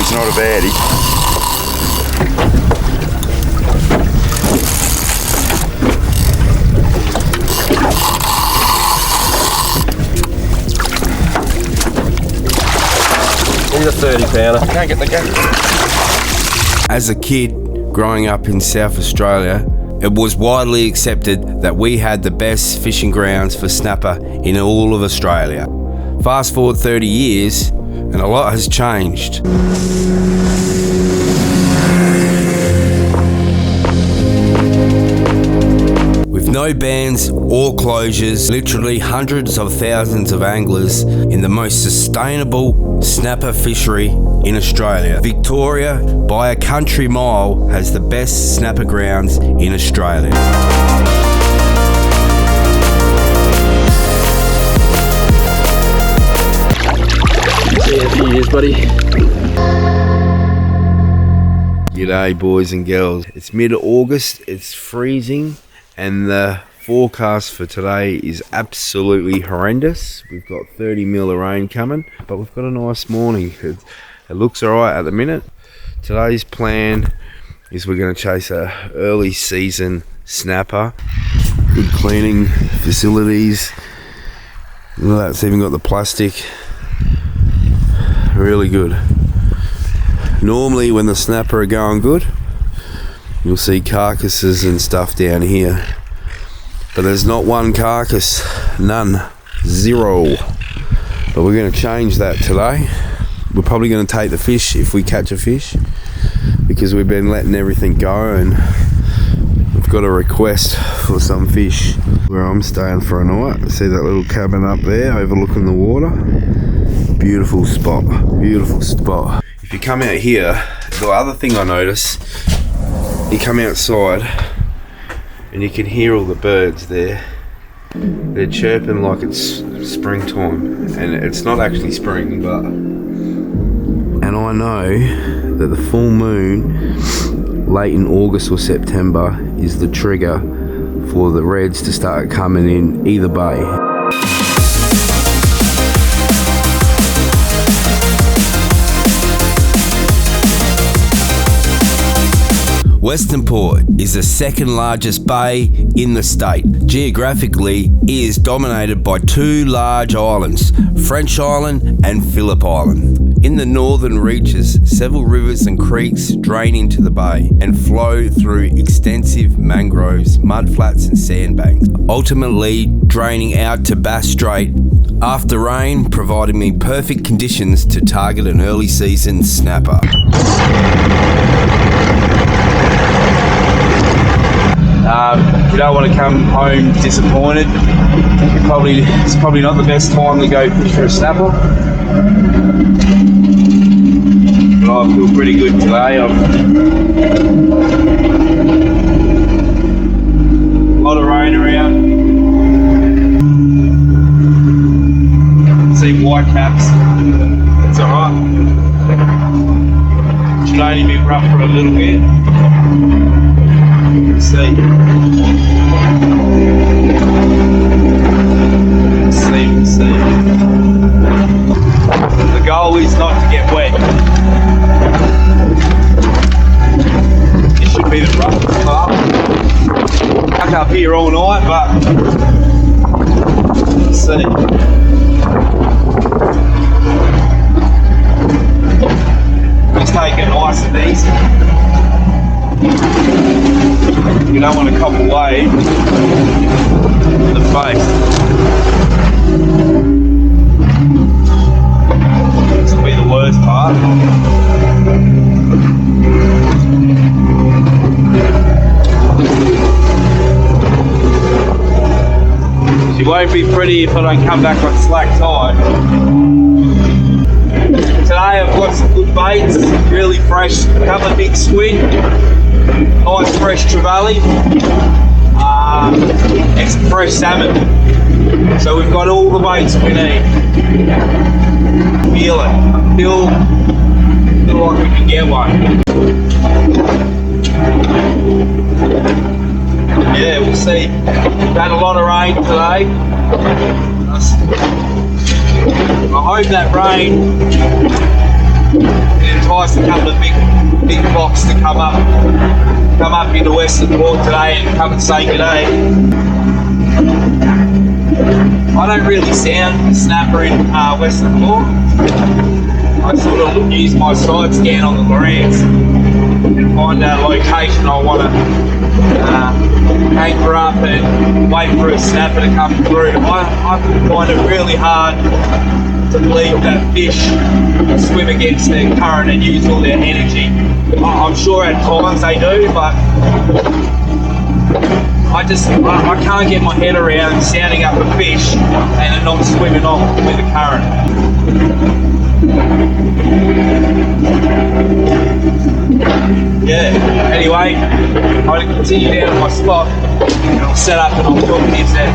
He's not a baddie. He's a 30 pounder. I can't get the gun. As a kid, growing up in South Australia, it was widely accepted that we had the best fishing grounds for snapper in all of Australia. Fast forward 30 years, and a lot has changed. With no bans or closures, literally hundreds of thousands of anglers in the most sustainable snapper fishery in Australia. Victoria, by a country mile, has the best snapper grounds in Australia. See you in a few years, buddy. G'day boys and girls. It's mid-August, it's freezing, and the forecast for today is absolutely horrendous. We've got 30 mil of rain coming, but we've got a nice morning. It looks alright at the minute. Today's plan is we're going to chase a early season snapper. Good cleaning facilities. Look at that, it's even got the plastic. Really good. Normally when the snapper are going good, you'll see carcasses and stuff down here, but there's not one carcass, none, zero. But we're going to change that today. We're probably going to take the fish if we catch a fish, because we've been letting everything go, and we've got a request for some fish where I'm staying for a night. See that little cabin up there overlooking the water? Beautiful spot, beautiful spot. If you come out here, the other thing I notice, you come outside and you can hear all the birds there. They're chirping like it's springtime, and it's not actually spring, but... And I know that the full moon late in August or September is the trigger for the reds to start coming in either bay. Western Port is the second largest bay in the state. Geographically, it is dominated by two large islands, French Island and Phillip Island. In the northern reaches, several rivers and creeks drain into the bay and flow through extensive mangroves, mudflats and sandbanks, ultimately draining out to Bass Strait after rain, providing me perfect conditions to target an early season snapper. You don't want to come home disappointed. It's probably not the best time to go fish for a snapper. But I feel pretty good today. A lot of rain around. See white caps. It's alright. Should only be rough for a little bit. See. The goal is not to get wet. It should be the roughest part. Stuck up here all night, but let's see. Just take it nice and easy. You don't want to cop away in the face. This will be the worst part. She won't be pretty if I don't come back on slack tide. Today I've got some good baits, really fresh, a couple of big squid, nice fresh trevally, and some fresh salmon. So we've got all the baits we need. Feel it. I feel like we can get one. Yeah, we'll see. We've had a lot of rain today. I hope that rain can enticed a couple of big box to come up into Western Port today and come and say g'day. I don't really sound a snapper in Western Port. I sort of use my side scan on the Lorans and find a location I want to anchor up and wait for a snapper to come through. I find it really hard to believe that fish swim against their current and use all their energy. I'm sure at times they do, but I can't get my head around sounding up a fish and it not swimming off with the current. Yeah, anyway, I'm going to continue down to my spot and I'll set up and I'll talk to you then.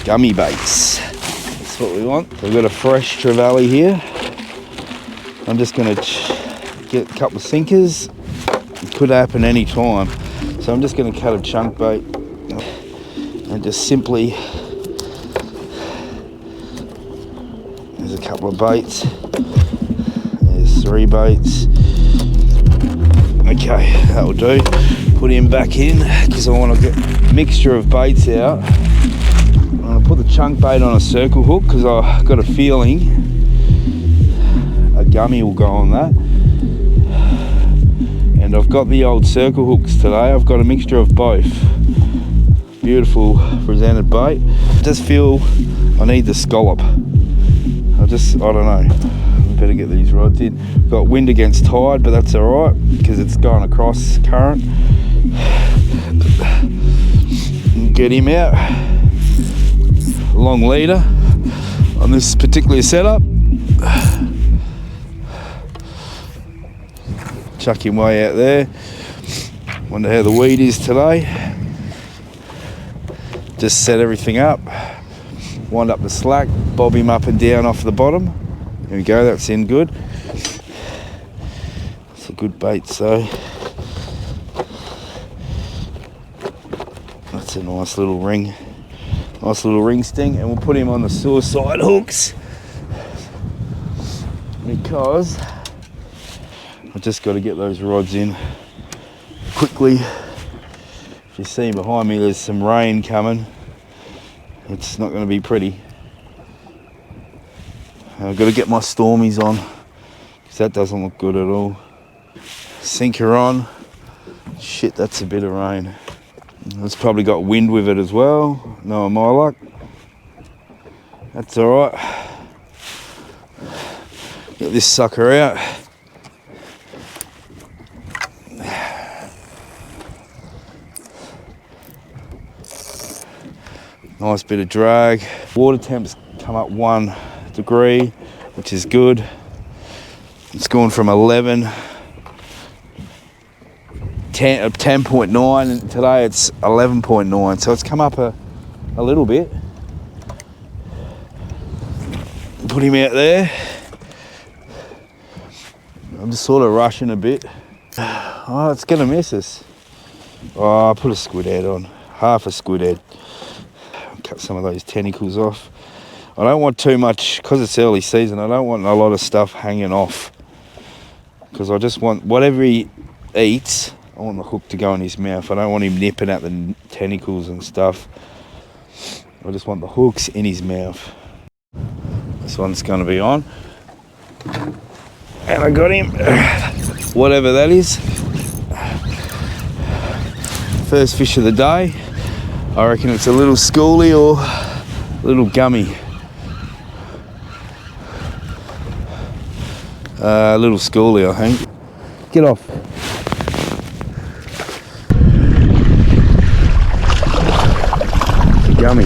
Gummy baits, that's what we want. We've got a fresh trevally here. I'm just going to get a couple of sinkers. It could happen any time, so I'm just going to cut a chunk bait and just simply, there's a couple of baits, there's 3 baits. Okay, that'll do. Put him back in because I want to get a mixture of baits out. I'm going to put the chunk bait on a circle hook because I've got a feeling a gummy will go on that. And I've got the old circle hooks today. I've got a mixture of both. Beautiful presented bait. I just feel I need the scallop. I don't know. I better get these rods in. Got wind against tide, but that's alright because it's going across current. Get him out. Long leader on this particular setup. Chuck him way out there. Wonder how the weed is today. Just set everything up. Wind up the slack, bob him up and down off the bottom. There we go, that's in good. It's a good bait, so that's a nice little ring. Nice little ring sting, and we'll put him on the suicide hooks because I've just got to get those rods in quickly. If you see behind me, there's some rain coming. It's not going to be pretty. I've got to get my Stormies on because that doesn't look good at all. Sinker on. Shit, that's a bit of rain. It's probably got wind with it as well. No, my luck. That's alright. Get this sucker out. Nice bit of drag. Water temps come up 1 degree, which is good. It's gone from 10.9 and today it's 11.9, so it's come up a little bit. Put him out there. I'm just sort of rushing a bit. Oh, it's gonna miss us. Oh, I'll put a squid head on, half a squid head. Cut some of those tentacles off. I don't want too much, because it's early season, I don't want a lot of stuff hanging off, because I just want whatever he eats, I want the hook to go in his mouth. I don't want him nipping at the tentacles and stuff. I just want the hooks in his mouth. This one's going to be on. And I got him. Whatever that is. First fish of the day. I reckon it's a little schoolie or a little gummy. A little schoolie, I think. Get off. Gummy.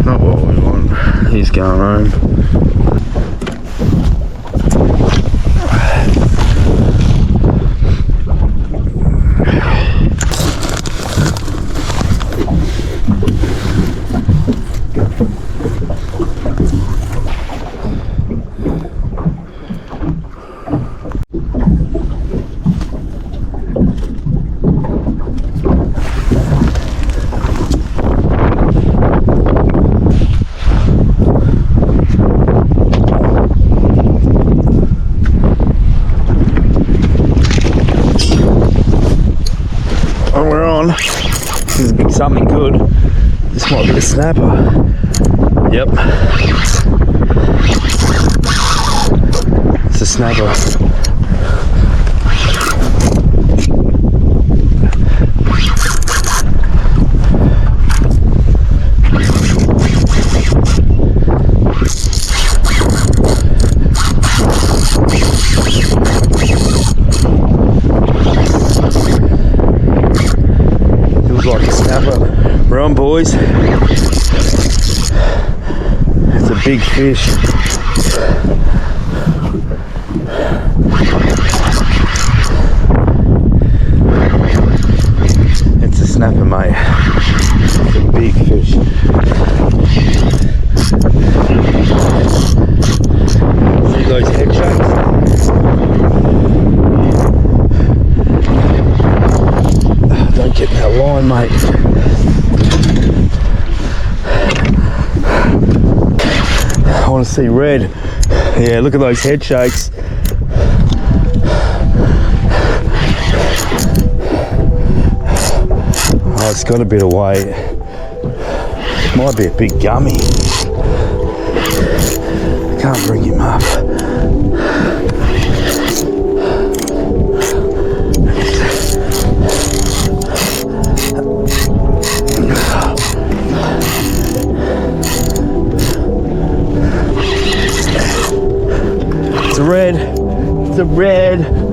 Not what we want. He's going home. snapper. Yep. It's a snapper. Feels like a snapper. We're on, boys. It's a big fish. It's a snapper, mate. It's a big fish. See those head shakes? Don't get that line, mate. I want to see red. Yeah, look at those head shakes. Oh, it's got a bit of weight. Might be a big gummy. I can't bring him up. It's a red. It's a red.